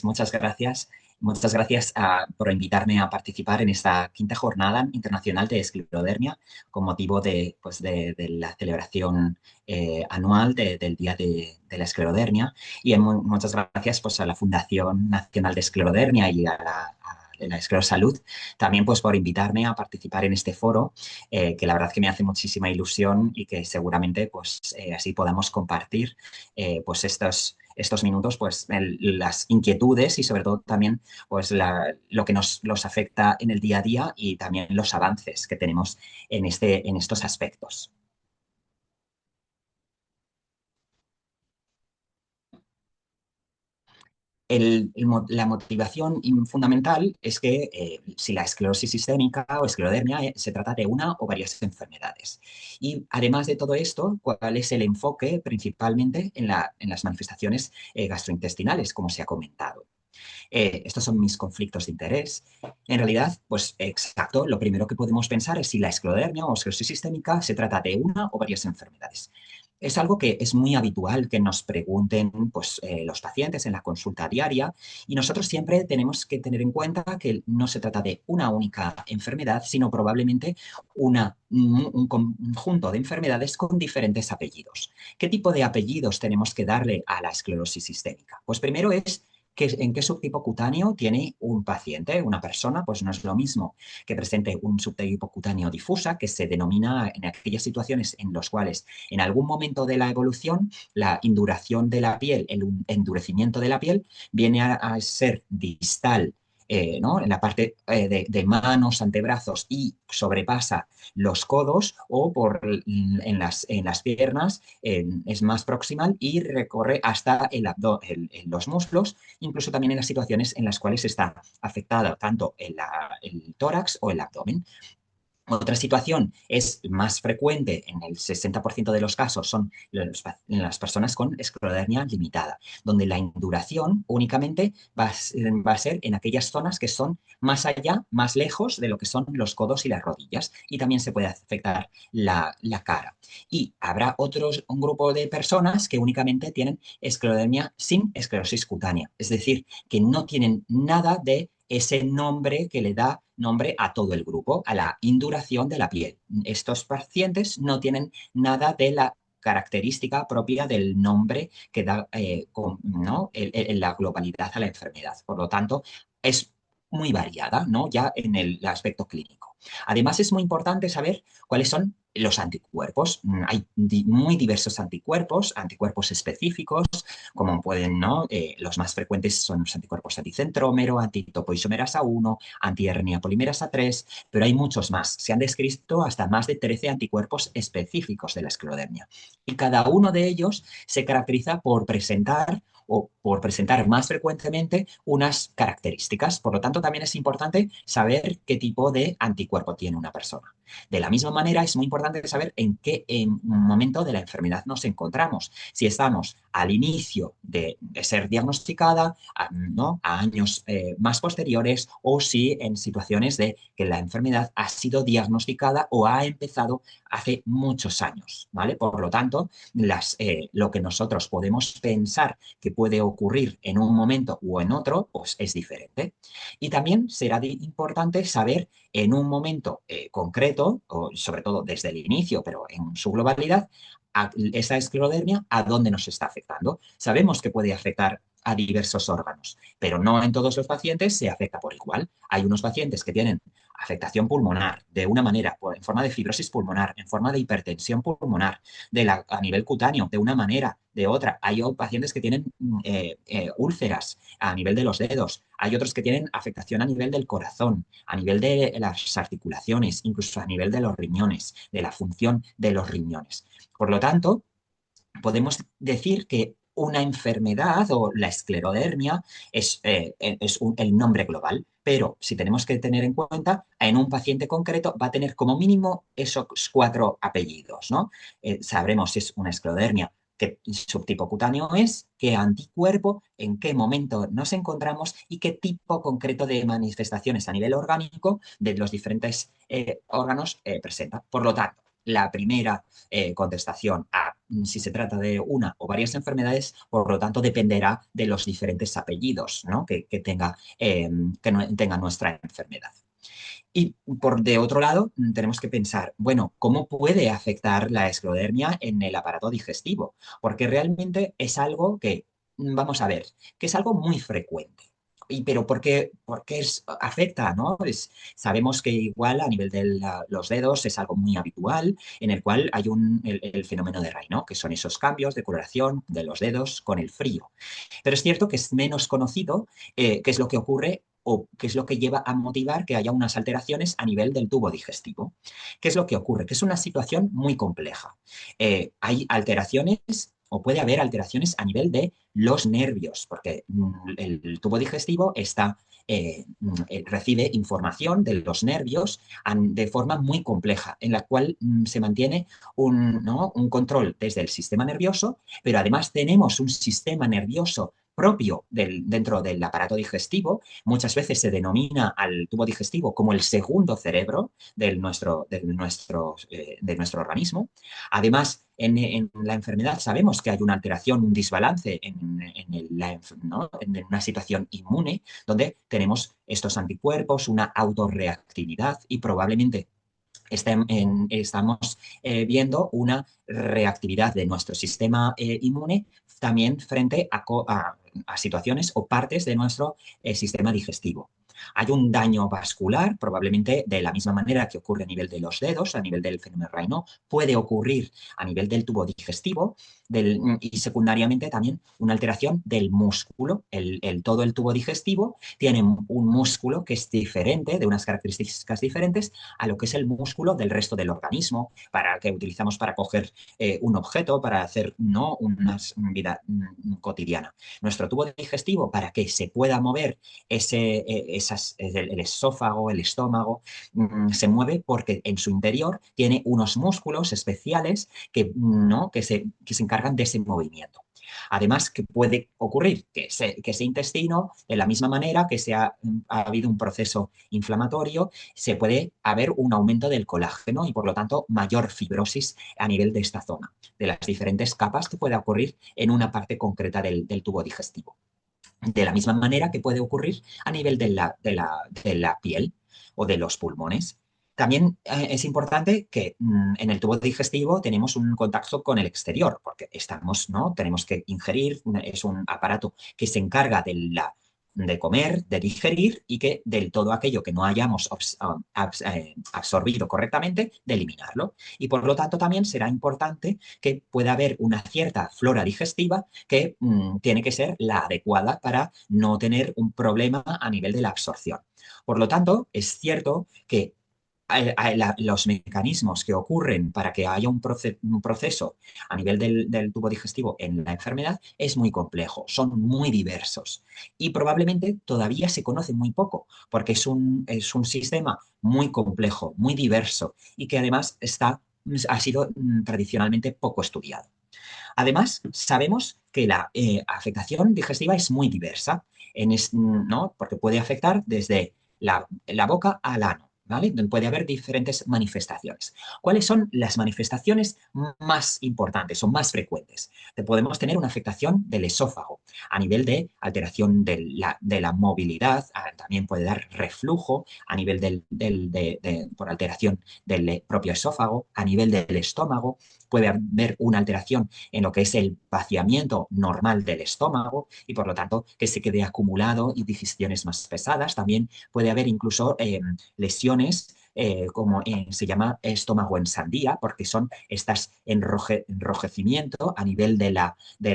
muchas gracias. Muchas gracias por invitarme a participar en esta quinta jornada internacional de esclerodermia con motivo de la celebración anual del Día de la Esclerodermia. Y muchas gracias pues, a la Fundación Nacional de Esclerodermia y a la Esclerosalud también pues, por invitarme a participar en este foro, que la verdad que me hace muchísima ilusión y que seguramente pues, así podamos compartir pues estos minutos, pues las inquietudes y sobre todo también pues lo que los afecta en el día a día y también los avances que tenemos en estos aspectos. La motivación fundamental es que si la esclerosis sistémica o esclerodermia se trata de una o varias enfermedades. Y además de todo esto, ¿cuál es el enfoque principalmente en las manifestaciones gastrointestinales, como se ha comentado? Estos son mis conflictos de interés. En realidad, pues exacto, lo primero que podemos pensar es si la esclerodermia o esclerosis sistémica se trata de una o varias enfermedades. Es algo que es muy habitual que nos pregunten pues, los pacientes en la consulta diaria y nosotros siempre tenemos que tener en cuenta que no se trata de una única enfermedad, sino probablemente un conjunto de enfermedades con diferentes apellidos. ¿Qué tipo de apellidos tenemos que darle a la esclerosis sistémica? Pues primero es en qué subtipo cutáneo tiene un paciente, una persona, pues no es lo mismo que presente un subtipo cutáneo difusa, que se denomina en aquellas situaciones en las cuales en algún momento de la evolución la induración de la piel, el endurecimiento de la piel viene a ser distal, ¿no? En la parte de manos, antebrazos y sobrepasa los codos o en las piernas es más proximal y recorre hasta los muslos, incluso también en las situaciones en las cuales está afectada tanto el tórax o el abdomen. Otra situación es más frecuente, en el 60% de los casos, son las personas con esclerodermia limitada, donde la induración únicamente va a ser en aquellas zonas que son más allá, más lejos de lo que son los codos y las rodillas, y también se puede afectar la cara. Y habrá un grupo de personas que únicamente tienen esclerodermia sin esclerosis cutánea, es decir, que no tienen nada de ese nombre que le da nombre a todo el grupo, a la induración de la piel. Estos pacientes no tienen nada de la característica propia del nombre que da ¿no? La globalidad a la enfermedad. Por lo tanto, es muy variada, ¿no? Ya en el aspecto clínico. Además, es muy importante saber cuáles son los anticuerpos. Hay muy diversos anticuerpos, anticuerpos específicos, como pueden, ¿no? Los más frecuentes son los anticuerpos anticentrómero, antitopoisomerasa 1, antihernia polimerasa 3, pero hay muchos más. Se han descrito hasta más de 13 anticuerpos específicos de la esclerodermia. Y cada uno de ellos se caracteriza por presentar o por presentar más frecuentemente unas características. Por lo tanto, también es importante saber qué tipo de anticuerpo tiene una persona. De la misma manera, es muy importante saber en qué momento de la enfermedad nos encontramos. Si estamos al inicio de ser diagnosticada, ¿no? A años más posteriores, o si en situaciones de que la enfermedad ha sido diagnosticada o ha empezado hace muchos años, ¿vale? Por lo tanto, lo que nosotros podemos pensar que puede ocurrir en un momento o en otro, pues es diferente. Y también será importante saber en un momento concreto, o sobre todo desde el inicio, pero en su globalidad, esa esclerodermia, ¿a dónde nos está afectando? Sabemos que puede afectar a diversos órganos, pero no en todos los pacientes se afecta por igual. Hay unos pacientes que tienen afectación pulmonar de una manera, en forma de fibrosis pulmonar, en forma de hipertensión pulmonar, a nivel cutáneo, de una manera, de otra. Hay pacientes que tienen úlceras a nivel de los dedos. Hay otros que tienen afectación a nivel del corazón, a nivel de las articulaciones, incluso a nivel de los riñones, de la función de los riñones. Por lo tanto, podemos decir que una enfermedad o la esclerodermia es el nombre global, pero si tenemos que tener en cuenta, en un paciente concreto va a tener como mínimo esos cuatro apellidos, ¿no? Sabremos si es una esclerodermia, qué subtipo cutáneo es, qué anticuerpo, en qué momento nos encontramos y qué tipo concreto de manifestaciones a nivel orgánico de los diferentes órganos presenta. Por lo tanto, la primera contestación a si se trata de una o varias enfermedades, por lo tanto dependerá de los diferentes apellidos, ¿no? que tenga, tenga nuestra enfermedad. Y por de otro lado, tenemos que pensar, bueno, ¿cómo puede afectar la esclerodermia en el aparato digestivo? Porque realmente es algo que, vamos a ver, que es algo muy frecuente. Pero ¿por qué afecta, ¿no? Sabemos que igual a nivel de los dedos es algo muy habitual, en el cual hay el fenómeno de Raynaud, que son esos cambios de coloración de los dedos con el frío. Pero es cierto que es menos conocido qué es lo que ocurre o qué es lo que lleva a motivar que haya unas alteraciones a nivel del tubo digestivo. ¿Qué es lo que ocurre? Que es una situación muy compleja. Hay alteraciones o puede haber alteraciones a nivel de los nervios, porque el tubo digestivo recibe información de los nervios de forma muy compleja, en la cual se mantiene ¿no? un control desde el sistema nervioso, pero además tenemos un sistema nervioso propio dentro del aparato digestivo. Muchas veces se denomina al tubo digestivo como el segundo cerebro de nuestro organismo. Además, en la enfermedad sabemos que hay una alteración, un desbalance ¿no? en una situación inmune, donde tenemos estos anticuerpos, una autorreactividad y probablemente estamos viendo una reactividad de nuestro sistema inmune también frente a situaciones o partes de nuestro sistema digestivo. Hay un daño vascular, probablemente de la misma manera que ocurre a nivel de los dedos, a nivel del fenómeno Raynaud, puede ocurrir a nivel del tubo digestivo y secundariamente también una alteración del músculo. Todo el tubo digestivo tiene un músculo que es diferente, de unas características diferentes a lo que es el músculo del resto del organismo, que utilizamos para coger un objeto, para hacer ¿no? una vida cotidiana. Nuestro tubo digestivo, para que se pueda mover el esófago, el estómago, se mueve porque en su interior tiene unos músculos especiales ¿no? que se encargan de ese movimiento. Además, que puede ocurrir que ese intestino, de la misma manera que ha habido un proceso inflamatorio, se puede haber un aumento del colágeno y, por lo tanto, mayor fibrosis a nivel de esta zona, de las diferentes capas que puede ocurrir en una parte concreta del tubo digestivo. De la misma manera que puede ocurrir a nivel de la piel o de los pulmones. También es importante que en el tubo digestivo tenemos un contacto con el exterior, porque ¿no? Tenemos que ingerir, es un aparato que se encarga de comer, de digerir y que del todo aquello que no hayamos absorbido correctamente, de eliminarlo. Y por lo tanto también será importante que pueda haber una cierta flora digestiva que tiene que ser la adecuada para no tener un problema a nivel de la absorción. Por lo tanto, es cierto que los mecanismos que ocurren para que haya un proceso a nivel del tubo digestivo en la enfermedad es muy complejo, son muy diversos y probablemente todavía se conoce muy poco porque es un sistema muy complejo, muy diverso y que además ha sido tradicionalmente poco estudiado. Además, sabemos que la afectación digestiva es muy diversa, ¿no? Porque puede afectar desde la boca al ano. ¿Vale? Donde puede haber diferentes manifestaciones. ¿Cuáles son las manifestaciones más importantes o más frecuentes? Podemos tener una afectación del esófago a nivel de alteración de la movilidad, también puede dar reflujo a nivel por alteración del propio esófago, a nivel del estómago, puede haber una alteración en lo que es el vaciamiento normal del estómago y por lo tanto que se quede acumulado y digestiones más pesadas. También puede haber incluso lesiones como se llama estómago en sandía, porque son estas enrojecimiento a nivel de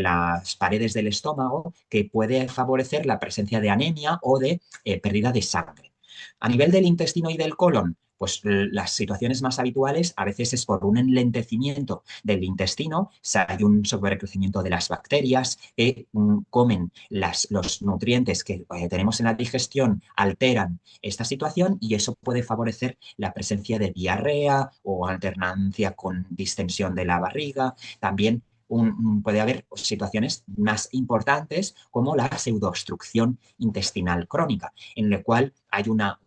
las paredes del estómago que puede favorecer la presencia de anemia o de pérdida de sangre. A nivel del intestino y del colon, pues las situaciones más habituales a veces es por un enlentecimiento del intestino, hay un sobrecrecimiento de las bacterias que comen los nutrientes que tenemos en la digestión, alteran esta situación y eso puede favorecer la presencia de diarrea o alternancia con distensión de la barriga. También puede haber situaciones más importantes como la pseudoobstrucción intestinal crónica, en la cual hay una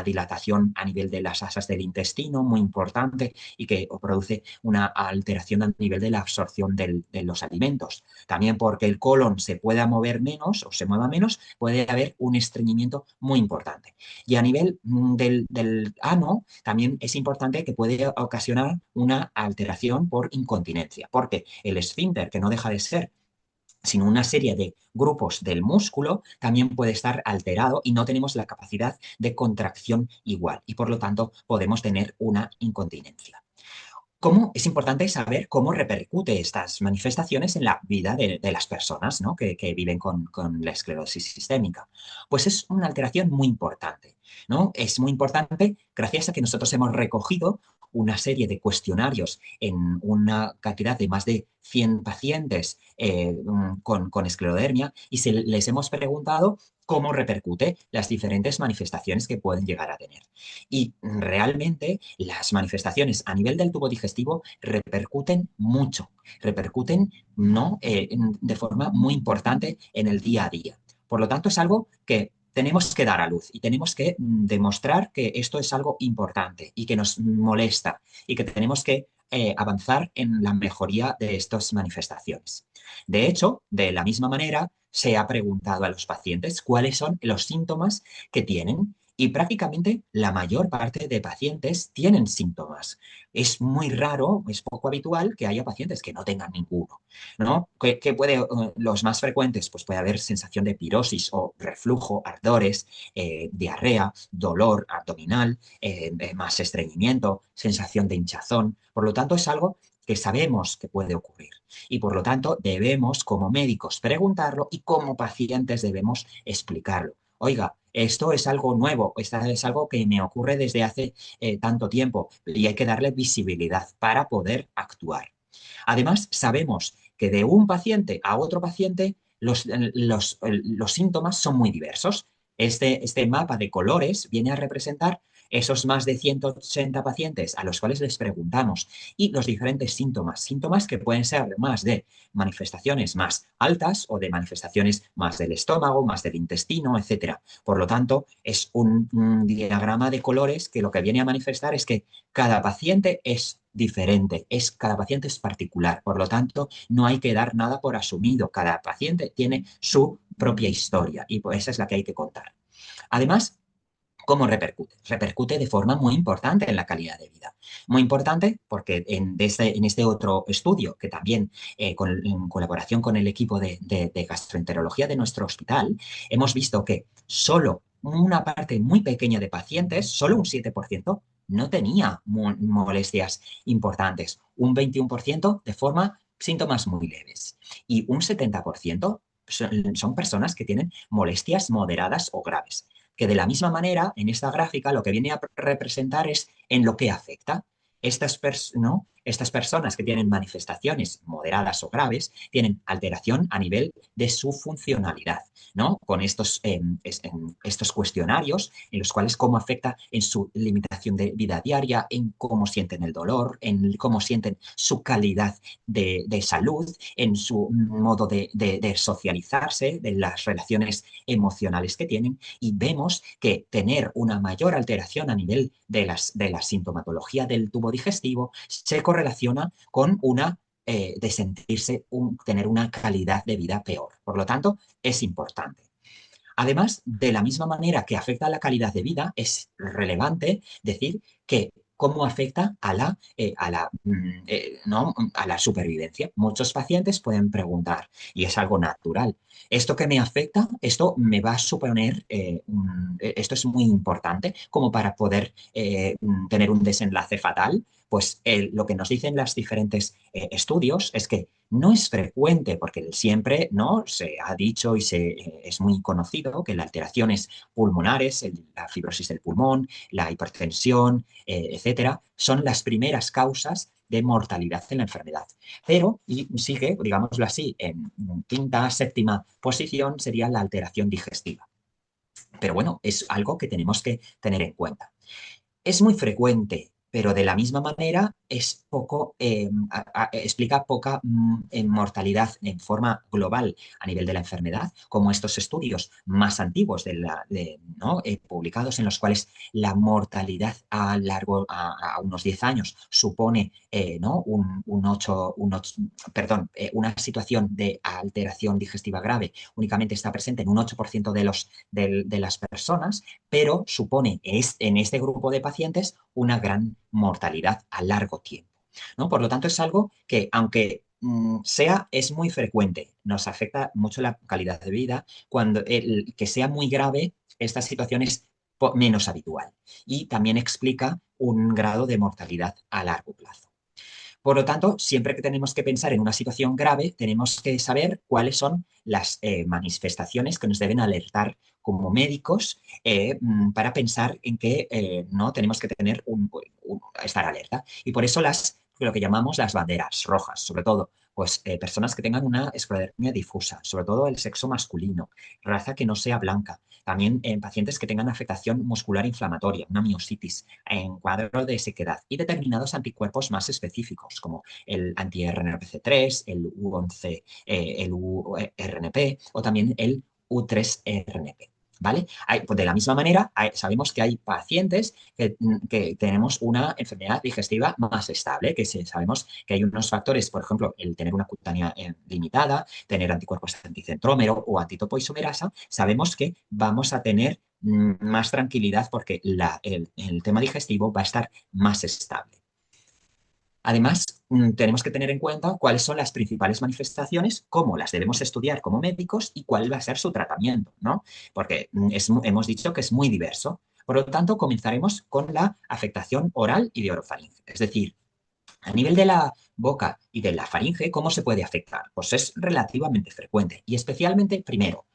dilatación a nivel de las asas del intestino muy importante y que produce una alteración a nivel de la absorción de los alimentos. También porque el colon se pueda mover menos o se mueva menos, puede haber un estreñimiento muy importante. Y a nivel del ano, también es importante que puede ocasionar una alteración por incontinencia, porque el esfínter, que no deja de ser sino una serie de grupos del músculo, también puede estar alterado y no tenemos la capacidad de contracción igual y por lo tanto podemos tener una incontinencia. ¿Cómo es importante saber cómo repercute estas manifestaciones en la vida de las personas, ¿no? que viven con la esclerosis sistémica? Pues es una alteración muy importante, ¿no? Es muy importante gracias a que nosotros hemos recogido una serie de cuestionarios en una cantidad de más de 100 pacientes con esclerodermia y les hemos preguntado cómo repercute las diferentes manifestaciones que pueden llegar a tener. Y realmente las manifestaciones a nivel del tubo digestivo repercuten mucho, repercuten ¿no? De forma muy importante en el día a día. Por lo tanto, es algo que tenemos que dar a luz y tenemos que demostrar que esto es algo importante y que nos molesta y que tenemos que avanzar en la mejoría de estas manifestaciones. De hecho, de la misma manera, se ha preguntado a los pacientes cuáles son los síntomas que tienen y prácticamente la mayor parte de pacientes tienen síntomas. Es muy raro, es poco habitual que haya pacientes que no tengan ninguno, ¿no? ¿Qué puede, los más frecuentes? Pues puede haber sensación de pirosis o reflujo, ardores, diarrea, dolor abdominal, más estreñimiento, sensación de hinchazón. Por lo tanto, es algo que sabemos que puede ocurrir y por lo tanto debemos como médicos preguntarlo y como pacientes debemos explicarlo. Oiga, esto es algo nuevo, esto es algo que me ocurre desde hace tanto tiempo y hay que darle visibilidad para poder actuar. Además, sabemos que de un paciente a otro paciente los síntomas son muy diversos. Este mapa de colores viene a representar esos más de 180 pacientes a los cuales les preguntamos y los diferentes síntomas, síntomas que pueden ser más de manifestaciones más altas o de manifestaciones más del estómago, más del intestino, etcétera. Por lo tanto, es un diagrama de colores que lo que viene a manifestar es que cada paciente es diferente, cada paciente es particular. Por lo tanto, no hay que dar nada por asumido. Cada paciente tiene su propia historia y pues esa es la que hay que contar. Además, ¿cómo repercute? Repercute de forma muy importante en la calidad de vida. Muy importante porque en este otro estudio, que también en colaboración con el equipo de gastroenterología de nuestro hospital, hemos visto que solo una parte muy pequeña de pacientes, solo un 7%, no tenía molestias importantes. Un 21% de forma síntomas muy leves. Y un 70% son personas que tienen molestias moderadas o graves que de la misma manera, en esta gráfica, lo que viene a representar es en lo que afecta. ¿No? Estas personas que tienen manifestaciones moderadas o graves tienen alteración a nivel de su funcionalidad, ¿no? Con estos cuestionarios en los cuales cómo afecta en su limitación de vida diaria, en cómo sienten el dolor, en cómo sienten su calidad de salud, en su modo de socializarse, de las relaciones emocionales que tienen y vemos que tener una mayor alteración a nivel de la sintomatología del tubo digestivo se correlaciona con de sentirse, tener una calidad de vida peor. Por lo tanto, es importante. Además, de la misma manera que afecta a la calidad de vida, es relevante decir que cómo afecta ¿no? a la supervivencia. Muchos pacientes pueden preguntar, y es algo natural, ¿esto que me afecta? ¿Esto me va a suponer, esto es muy importante como para poder tener un desenlace fatal? Pues lo que nos dicen los diferentes estudios es que no es frecuente, porque siempre ¿no? se ha dicho y es muy conocido que las alteraciones pulmonares, la fibrosis del pulmón, la hipertensión, etcétera, son las primeras causas de mortalidad en la enfermedad. Pero y sigue, digámoslo así, en quinta, séptima posición sería la alteración digestiva. Pero bueno, es algo que tenemos que tener en cuenta. Es muy frecuente, pero de la misma manera es poco, explica poca mortalidad en forma global a nivel de la enfermedad, como estos estudios más antiguos ¿no? Publicados en los cuales la mortalidad a unos 10 años supone ¿no? Una situación de alteración digestiva grave únicamente está presente en un 8% de las personas, pero supone en este grupo de pacientes una gran mortalidad a largo tiempo, ¿no? Por lo tanto, es algo que, aunque es muy frecuente, nos afecta mucho la calidad de vida, cuando que sea muy grave, esta situación es menos habitual y también explica un grado de mortalidad a largo plazo. Por lo tanto, siempre que tenemos que pensar en una situación grave, tenemos que saber cuáles son las manifestaciones que nos deben alertar como médicos para pensar en que no tenemos que tener estar alerta. Y por eso lo que llamamos las banderas rojas, sobre todo pues, personas que tengan una esclerodermia difusa, sobre todo el sexo masculino, raza que no sea blanca, también en pacientes que tengan afectación muscular inflamatoria, una miositis, en cuadro de sequedad y determinados anticuerpos más específicos, como el anti-RNPC3, el U11, el URNP o también el U3RNP. ¿Vale? Pues de la misma manera, sabemos que hay pacientes que tenemos una enfermedad digestiva más estable, sabemos que hay unos factores, por ejemplo, el tener una cutánea limitada, tener anticuerpos anticentrómero o antitopoisomerasa, sabemos que vamos a tener más tranquilidad porque el tema digestivo va a estar más estable. Además, tenemos que tener en cuenta cuáles son las principales manifestaciones, cómo las debemos estudiar como médicos y cuál va a ser su tratamiento, ¿no? Porque hemos dicho que es muy diverso. Por lo tanto, comenzaremos con la afectación oral y de orofaringe, es decir, a nivel de la boca y de la faringe, ¿cómo se puede afectar? Pues es relativamente frecuente y especialmente, primero,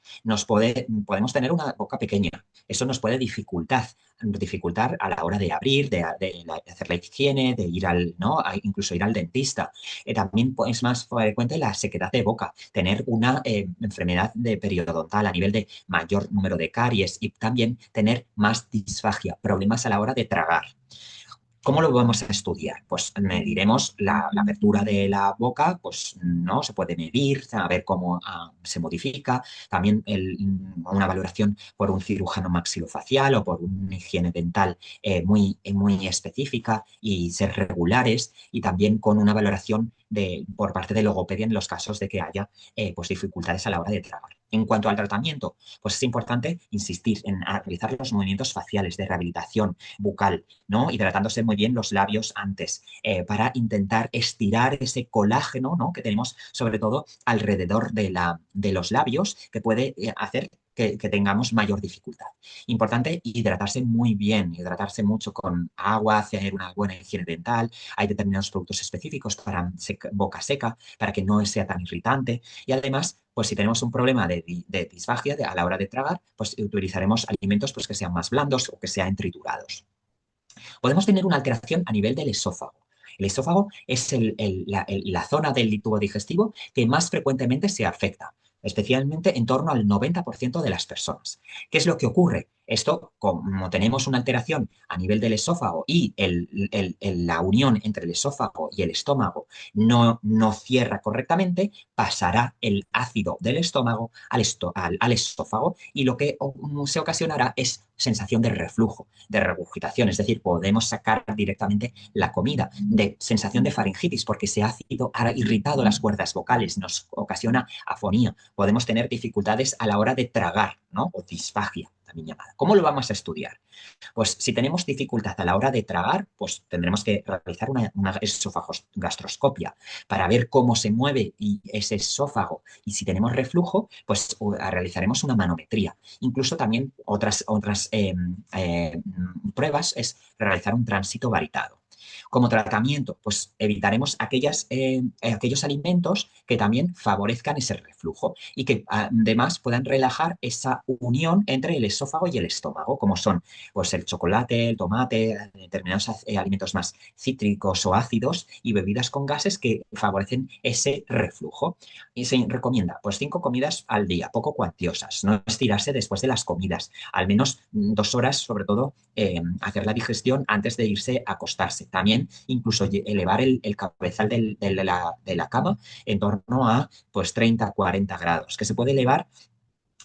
podemos tener una boca pequeña. Eso nos puede dificultar a la hora de abrir, de hacer la higiene, de ir ¿no? Incluso ir al dentista. También es más frecuente la sequedad de boca, tener una enfermedad de periodontal a nivel de mayor número de caries y también tener más disfagia, problemas a la hora de tragar. ¿Cómo lo vamos a estudiar? Pues mediremos la apertura de la boca, pues no se puede medir, a ver cómo se modifica. También una valoración por un cirujano maxilofacial o por una higiene dental muy específica y ser regulares. Y también con una valoración por parte de logopedia en los casos de que haya pues dificultades a la hora de tragar. En cuanto al tratamiento, pues es importante insistir en realizar los movimientos faciales de rehabilitación bucal, ¿no? Hidratándose muy bien los labios antes, para intentar estirar ese colágeno, ¿no? Que tenemos sobre todo alrededor de los labios, que puede hacer que tengamos mayor dificultad. Importante hidratarse muy bien, hidratarse mucho con agua, hacer una buena higiene dental. Hay determinados productos específicos para boca seca, para que no sea tan irritante. Y además, pues si tenemos un problema de disfagia a la hora de tragar, pues utilizaremos alimentos pues, que sean más blandos o que sean triturados. Podemos tener una alteración a nivel del esófago. El esófago es la zona del tubo digestivo que más frecuentemente se afecta, especialmente en torno al 90% de las personas. ¿Qué es lo que ocurre? Esto, como tenemos una alteración a nivel del esófago y la unión entre el esófago y el estómago no cierra correctamente, pasará el ácido del estómago al esófago y lo que se ocasionará es sensación de reflujo, de regurgitación, es decir, podemos sacar directamente la comida, de sensación de faringitis porque ese ácido ha irritado las cuerdas vocales, nos ocasiona afonía, podemos tener dificultades a la hora de tragar, ¿no? O disfagia, también llamada. ¿Cómo lo vamos a estudiar? Pues si tenemos dificultad a la hora de tragar, pues tendremos que realizar una esofagogastroscopia para ver cómo se mueve ese esófago y si tenemos reflujo, pues realizaremos una manometría. Incluso también otras pruebas es realizar un tránsito varitado. Como tratamiento, pues evitaremos aquellos alimentos que también favorezcan ese reflujo y que además puedan relajar esa unión entre el esófago y el estómago, como son pues, el chocolate, el tomate, determinados alimentos más cítricos o ácidos y bebidas con gases que favorecen ese reflujo. Y se recomienda pues 5 comidas al día, poco cuantiosas, no estirarse después de las comidas, al menos 2 horas, sobre todo hacer la digestión antes de irse a acostarse. También incluso elevar el cabezal de la cama en torno a pues 30, 40 grados, que se puede elevar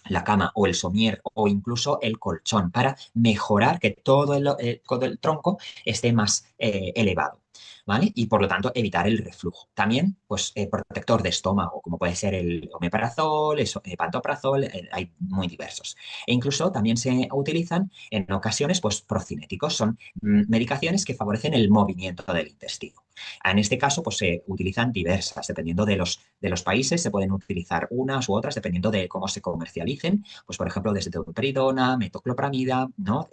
la cama o el somier o incluso el colchón para mejorar que todo el tronco esté más elevado. ¿Vale? Y por lo tanto evitar el reflujo. También, pues, protector de estómago, como puede ser el omeprazol, pantoprazol, hay muy diversos. E incluso también se utilizan en ocasiones, pues, procinéticos. Son medicaciones que favorecen el movimiento del intestino. En este caso, pues se utilizan diversas, dependiendo de los países, se pueden utilizar unas u otras, dependiendo de cómo se comercialicen. Pues, por ejemplo, desde domperidona, metoclopramida, ¿no?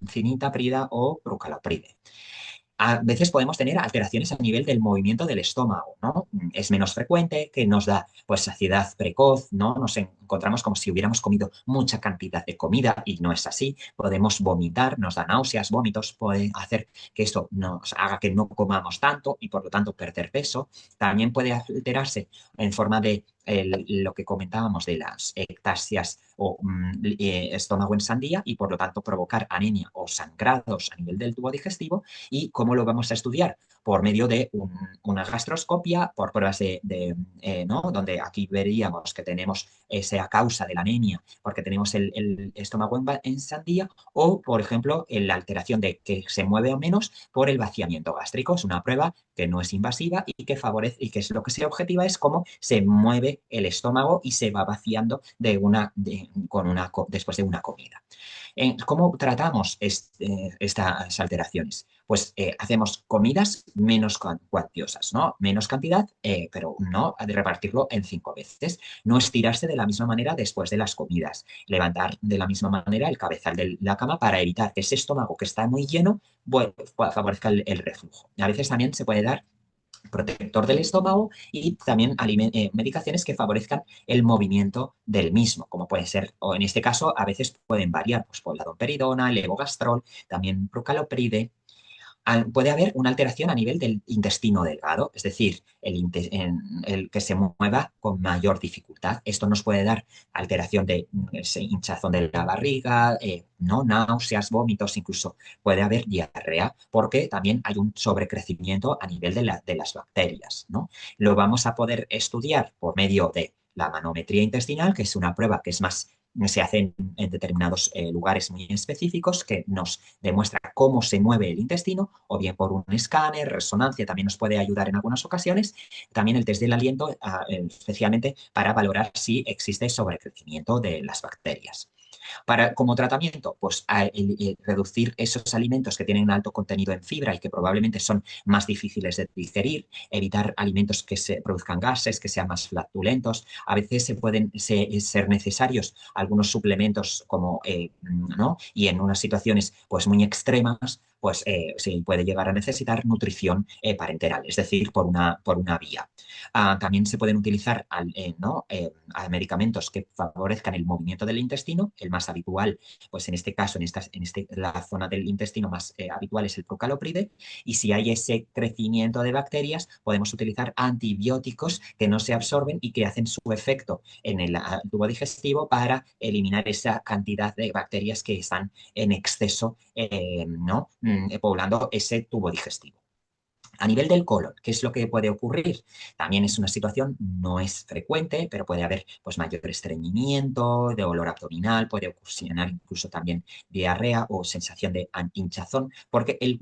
Cinitaprida o brucalopride. A veces podemos tener alteraciones a nivel del movimiento del estómago, ¿no? Es menos frecuente, que nos da pues saciedad precoz, ¿no? Nos encontramos como si hubiéramos comido mucha cantidad de comida y no es así. Podemos vomitar, nos da náuseas, vómitos, puede hacer que esto nos haga que no comamos tanto y por lo tanto perder peso. También puede alterarse en forma de lo que comentábamos de las ectasias o estómago en sandía y por lo tanto provocar anemia o sangrados a nivel del tubo digestivo. ¿Y cómo lo vamos a estudiar? Por medio de una gastroscopia, por pruebas ¿no? Donde aquí veríamos que tenemos esa causa de la anemia porque tenemos el estómago en sandía o, por ejemplo, la alteración de que se mueve o menos por el vaciamiento gástrico. Es una prueba que no es invasiva y que favorece y que es lo que se objetiva es cómo se mueve el estómago y se va vaciando después de una comida. ¿Cómo tratamos estas alteraciones? Pues hacemos comidas menos cuantiosas, ¿no? Menos cantidad, pero no de repartirlo en 5 veces. No estirarse de la misma manera después de las comidas. Levantar de la misma manera el cabezal de la cama para evitar que ese estómago que está muy lleno favorezca el reflujo. A veces también se puede dar protector del estómago y también medicaciones que favorezcan el movimiento del mismo, como puede ser, o en este caso a veces pueden variar, pues por la domperidona, el levogastrol, también procalopride. Puede haber una alteración a nivel del intestino delgado, es decir, el que se mueva con mayor dificultad. Esto nos puede dar alteración de ese hinchazón de la barriga, ¿no? Náuseas, vómitos, incluso puede haber diarrea, porque también hay un sobrecrecimiento a nivel de las bacterias, ¿no? Lo vamos a poder estudiar por medio de la manometría intestinal, que es una prueba que es más se hace en determinados lugares muy específicos que nos demuestra cómo se mueve el intestino, o bien por un escáner, resonancia, también nos puede ayudar en algunas ocasiones. También el test del aliento, especialmente para valorar si existe sobrecrecimiento de las bacterias. Como tratamiento, pues reducir esos alimentos que tienen un alto contenido en fibra y que probablemente son más difíciles de digerir, evitar alimentos que se produzcan gases, que sean más flatulentos. A veces se pueden ser necesarios algunos suplementos como, ¿no? Y en unas situaciones pues muy extremas, pues se puede llegar a necesitar nutrición parenteral, es decir, por una vía. También se pueden utilizar ¿no? Medicamentos que favorezcan el movimiento del intestino. El más habitual, pues en este caso, la zona del intestino más habitual es el procalopride. Y si hay ese crecimiento de bacterias, podemos utilizar antibióticos que no se absorben y que hacen su efecto en el tubo digestivo para eliminar esa cantidad de bacterias que están en exceso, ¿no? Poblando ese tubo digestivo. A nivel del colon, ¿qué es lo que puede ocurrir? También es una situación, no es frecuente, pero puede haber pues, mayor estreñimiento, de olor abdominal, puede ocasionar incluso también diarrea o sensación de hinchazón, porque el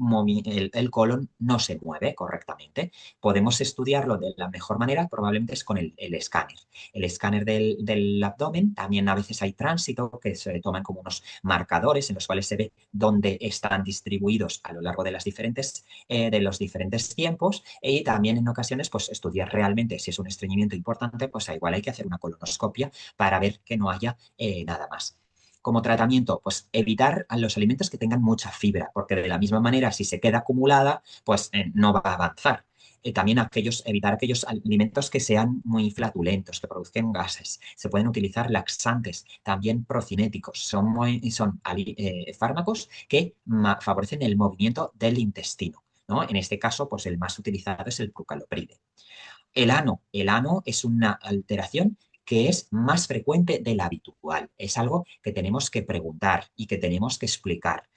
colon no se mueve correctamente. Podemos estudiarlo de la mejor manera, probablemente es con el escáner. El escáner del abdomen, también a veces hay tránsito que se toman como unos marcadores en los cuales se ve dónde están distribuidos a lo largo de de los diferentes tiempos y también en ocasiones pues estudiar realmente si es un estreñimiento importante, pues igual hay que hacer una colonoscopia para ver que no haya nada más. Como tratamiento, pues evitar a los alimentos que tengan mucha fibra, porque de la misma manera si se queda acumulada, pues no va a avanzar. También evitar aquellos alimentos que sean muy flatulentos, que produzcan gases. Se pueden utilizar laxantes, también procinéticos. Son fármacos que favorecen el movimiento del intestino, ¿no? En este caso, pues el más utilizado es el procalopride. El ano es una alteración que es más frecuente de la habitual. Es algo que tenemos que preguntar y que tenemos que explicar.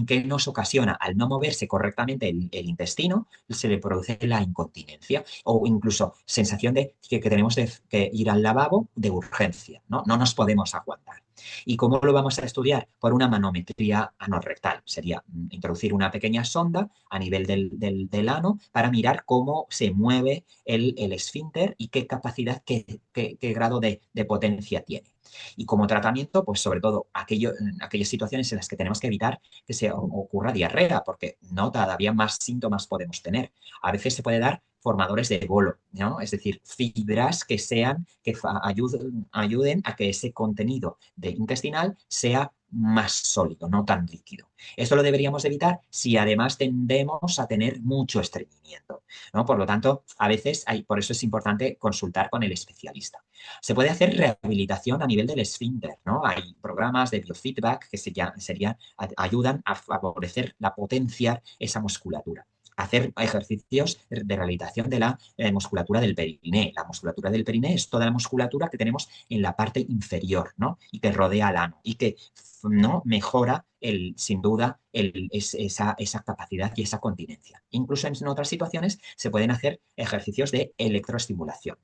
¿qué nos ocasiona? Al no moverse correctamente el intestino, se le produce la incontinencia o incluso sensación de que tenemos que ir al lavabo de urgencia, ¿no? No nos podemos aguantar. ¿Y cómo lo vamos a estudiar? Por una manometría anorrectal. Sería introducir una pequeña sonda a nivel del ano para mirar cómo se mueve el esfínter y qué capacidad, qué grado de potencia tiene. Y como tratamiento, pues sobre todo aquellas situaciones en las que tenemos que evitar que se ocurra diarrea, porque no todavía más síntomas podemos tener. A veces se puede dar formadores de bolo, ¿no? Es decir, fibras que ayuden a que ese contenido intestinal sea más sólido, no tan líquido. Esto lo deberíamos evitar si además tendemos a tener mucho estreñimiento, ¿no? Por lo tanto, a veces por eso es importante consultar con el especialista. Se puede hacer rehabilitación a nivel del esfínter, ¿no? Hay programas de biofeedback que ayudan a favorecer potenciar esa musculatura. Hacer ejercicios de rehabilitación de la musculatura del periné. La musculatura del periné es toda la musculatura que tenemos en la parte inferior, ¿no? Y que rodea al ano y que ¿no? Mejora sin duda esa capacidad y esa continencia. Incluso en otras situaciones se pueden hacer ejercicios de electroestimulación.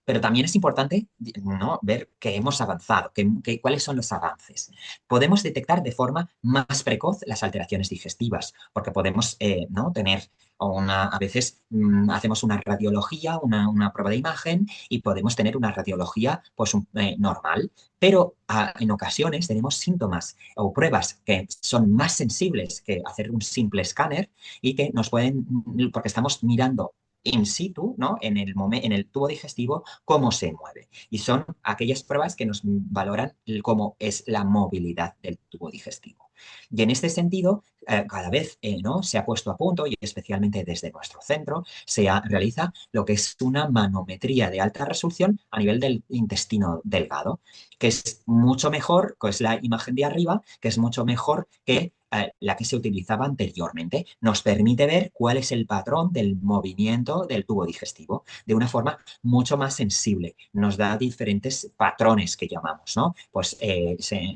Pero también es importante, ¿no? Ver que hemos avanzado, cuáles son los avances. Podemos detectar de forma más precoz las alteraciones digestivas, porque podemos ¿no? tener a veces hacemos una radiología, una prueba de imagen y podemos tener una radiología pues, normal, pero en ocasiones tenemos síntomas o pruebas que son más sensibles que hacer un simple escáner y que nos pueden, porque estamos mirando in situ, ¿no? En el tubo digestivo, cómo se mueve. Y son aquellas pruebas que nos valoran cómo es la movilidad del tubo digestivo. Y en este sentido, cada vez ¿no? se ha puesto a punto, y especialmente desde nuestro centro, realiza lo que es una manometría de alta resolución a nivel del intestino delgado, que es mucho mejor, que es la imagen de arriba, que es mucho mejor que la que se utilizaba anteriormente. Nos permite ver cuál es el patrón del movimiento del tubo digestivo de una forma mucho más sensible. Nos da diferentes patrones que llamamos, ¿no? Pues,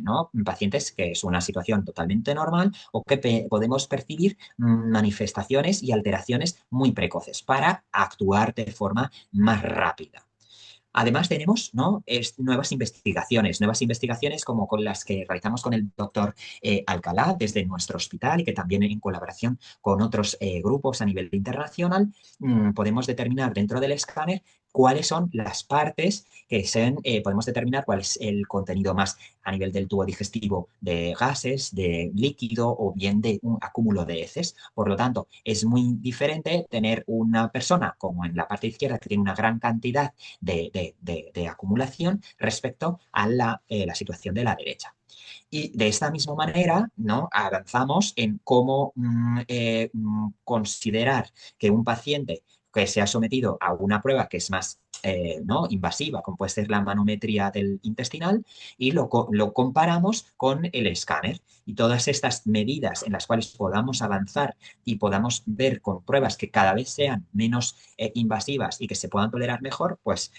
¿no? Pacientes que es una situación totalmente normal o que podemos percibir manifestaciones y alteraciones muy precoces para actuar de forma más rápida. Además tenemos ¿no? Nuevas investigaciones como con las que realizamos con el doctor Alcalá desde nuestro hospital y que también en colaboración con otros grupos a nivel internacional podemos determinar dentro del escáner cuáles son las partes podemos determinar cuál es el contenido más a nivel del tubo digestivo de gases, de líquido o bien de un acúmulo de heces. Por lo tanto, es muy diferente tener una persona como en la parte izquierda que tiene una gran cantidad de acumulación respecto a la situación de la derecha. Y de esta misma manera, ¿no? Avanzamos en cómo considerar que un paciente que se ha sometido a una prueba que es más ¿no? invasiva, como puede ser la manometría del intestinal, y lo comparamos con el escáner. Y todas estas medidas en las cuales podamos avanzar y podamos ver con pruebas que cada vez sean menos invasivas y que se puedan tolerar mejor, pues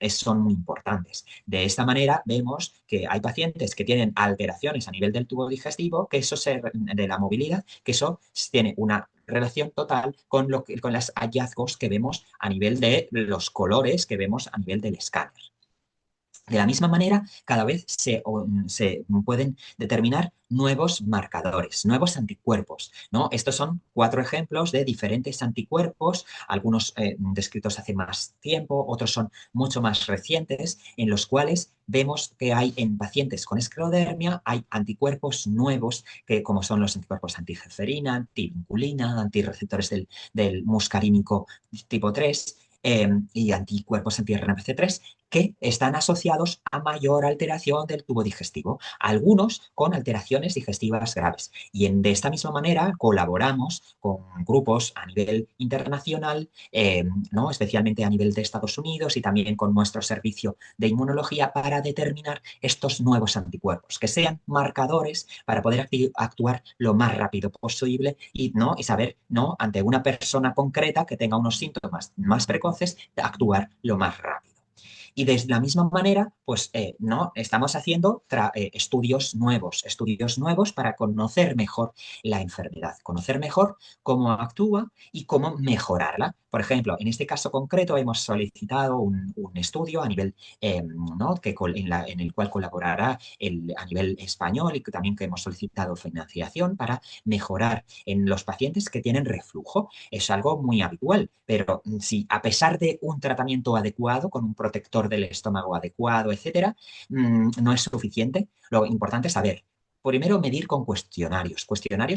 son muy importantes. De esta manera vemos que hay pacientes que tienen alteraciones a nivel del tubo digestivo, de la movilidad, que eso tiene una relación total con los hallazgos que vemos a nivel de los colores que vemos a nivel del escáner. De la misma manera, cada vez se pueden determinar nuevos marcadores, nuevos anticuerpos, ¿no? Estos son 4 ejemplos de diferentes anticuerpos, algunos descritos hace más tiempo, otros son mucho más recientes, en los cuales vemos que hay en pacientes con esclerodermia, hay anticuerpos nuevos, como son los anticuerpos antigeferina, antivinculina, antirreceptores del muscarínico tipo 3, y anticuerpos anti-RNPC3 que están asociados a mayor alteración del tubo digestivo, algunos con alteraciones digestivas graves. Y de esta misma manera colaboramos con grupos a nivel internacional, ¿no? especialmente a nivel de Estados Unidos y también con nuestro servicio de inmunología para determinar estos nuevos anticuerpos, que sean marcadores para poder actuar lo más rápido posible ¿no? y saber ¿no? ante una persona concreta que tenga unos síntomas más precoces, actuar lo más rápido. Y de la misma manera, pues no estamos haciendo estudios nuevos para conocer mejor la enfermedad, conocer mejor cómo actúa y cómo mejorarla. Por ejemplo, en este caso concreto hemos solicitado un estudio a nivel, ¿no? En el cual colaborará a nivel español y que también que hemos solicitado financiación para mejorar en los pacientes que tienen reflujo. Es algo muy habitual, pero si a pesar de un tratamiento adecuado, con un protector del estómago adecuado, etcétera, no es suficiente, lo importante es saber. Primero, medir con cuestionarios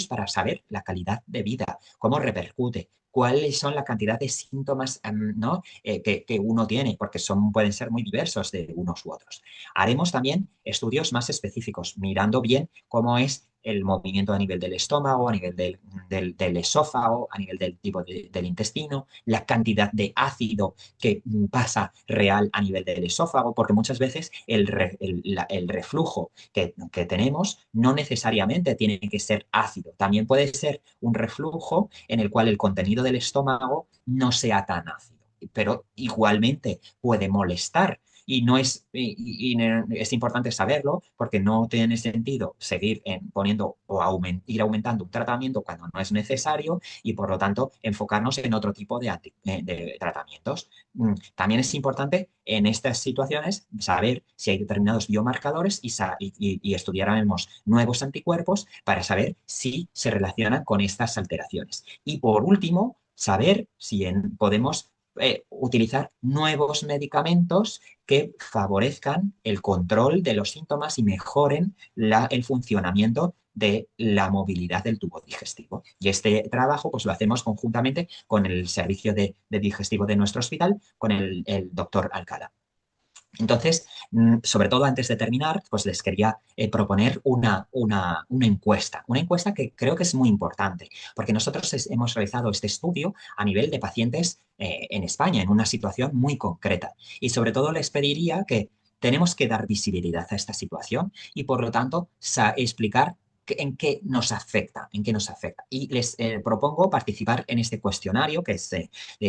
para saber la calidad de vida, cómo repercute, cuáles son la cantidad de síntomas ¿no? Que uno tiene, porque pueden ser muy diversos de unos u otros. Haremos también estudios más específicos, mirando bien cómo es el movimiento a nivel del estómago, a nivel del esófago, a nivel del tipo del intestino, la cantidad de ácido que pasa real a nivel del esófago, porque muchas veces el reflujo que tenemos no necesariamente tiene que ser ácido. También puede ser un reflujo en el cual el contenido del estómago no sea tan ácido, pero igualmente puede molestar. Es importante saberlo porque no tiene sentido seguir poniendo o ir aumentando un tratamiento cuando no es necesario y por lo tanto enfocarnos en otro tipo de tratamientos. También es importante en estas situaciones saber si hay determinados biomarcadores y estudiaremos nuevos anticuerpos para saber si se relacionan con estas alteraciones. Y por último, saber si podemos utilizar nuevos medicamentos que favorezcan el control de los síntomas y mejoren el funcionamiento de la movilidad del tubo digestivo. Y este trabajo pues lo hacemos conjuntamente con el servicio de digestivo de nuestro hospital, con el doctor Alcalá. Entonces, sobre todo antes de terminar, pues les quería proponer una encuesta que creo que es muy importante, porque nosotros hemos realizado este estudio a nivel de pacientes en España, en una situación muy concreta. Y sobre todo les pediría que tenemos que dar visibilidad a esta situación y, por lo tanto, explicar en qué nos afecta, en qué nos afecta. Y les propongo participar en este cuestionario que es,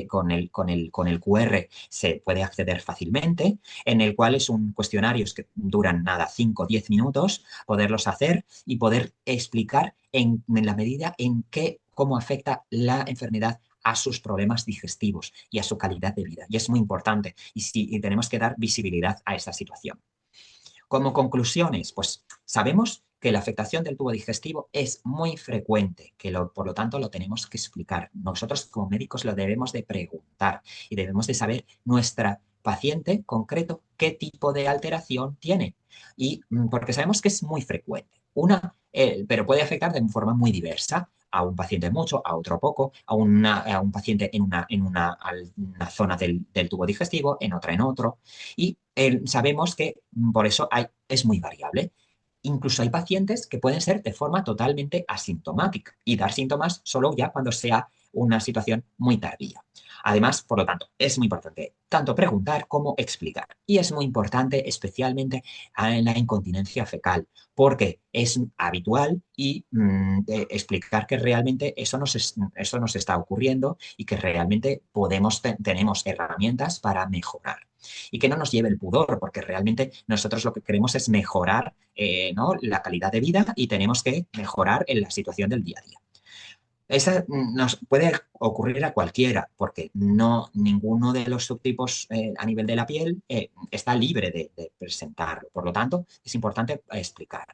con el QR se puede acceder fácilmente, en el cual es un cuestionario que duran nada, 5 o 10 minutos, poderlos hacer y poder explicar en la medida en cómo afecta la enfermedad a sus problemas digestivos y a su calidad de vida. Y es muy importante y tenemos que dar visibilidad a esta situación. Como conclusiones, pues sabemos que la afectación del tubo digestivo es muy frecuente, por lo tanto lo tenemos que explicar. Nosotros como médicos lo debemos de preguntar y debemos de saber nuestra paciente concreto qué tipo de alteración tiene. Y porque sabemos que es muy frecuente. Pero puede afectar de forma muy diversa a un paciente mucho, a otro poco, a un paciente en una zona del tubo digestivo, en otra en otro. Y sabemos que por eso es muy variable. Incluso hay pacientes que pueden ser de forma totalmente asintomática y dar síntomas solo ya cuando sea una situación muy tardía. Además, por lo tanto, es muy importante tanto preguntar como explicar. Y es muy importante especialmente en la incontinencia fecal, porque es habitual y explicar que realmente eso nos está ocurriendo y que realmente tenemos herramientas para mejorar y que no nos lleve el pudor, porque realmente nosotros lo que queremos es mejorar ¿no? la calidad de vida y tenemos que mejorar en la situación del día a día. Esa nos puede ocurrir a cualquiera, porque no ninguno de los subtipos a nivel de la piel está libre de presentarlo. Por lo tanto, es importante explicar.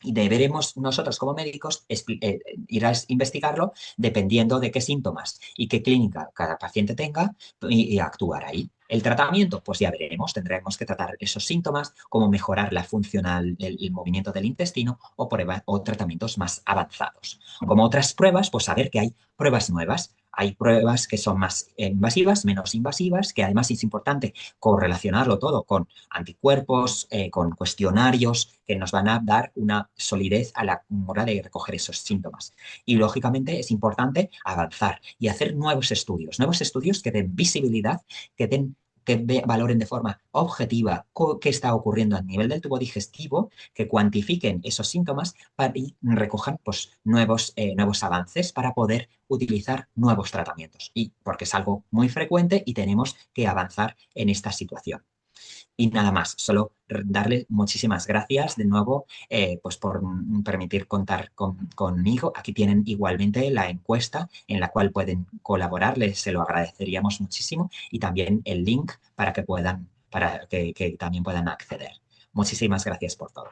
Y deberemos nosotros como médicos ir a investigarlo dependiendo de qué síntomas y qué clínica cada paciente tenga y actuar ahí. El tratamiento, pues ya veremos, tendremos que tratar esos síntomas, cómo mejorar la funcional, el movimiento del intestino o tratamientos más avanzados. Como otras pruebas, pues saber que hay pruebas nuevas. Hay pruebas que son más invasivas, menos invasivas, que además es importante correlacionarlo todo con anticuerpos, con cuestionarios que nos van a dar una solidez a la hora de recoger esos síntomas. Y lógicamente es importante avanzar y hacer nuevos estudios que den visibilidad, que valoren de forma objetiva qué está ocurriendo a nivel del tubo digestivo, que cuantifiquen esos síntomas y recojan pues, nuevos avances para poder utilizar nuevos tratamientos. Y porque es algo muy frecuente y tenemos que avanzar en esta situación. Y nada más, solo darle muchísimas gracias de nuevo pues por permitir contar conmigo. Aquí tienen igualmente la encuesta en la cual pueden colaborar, se lo agradeceríamos muchísimo y también el link para que puedan, para que también puedan acceder. Muchísimas gracias por todo.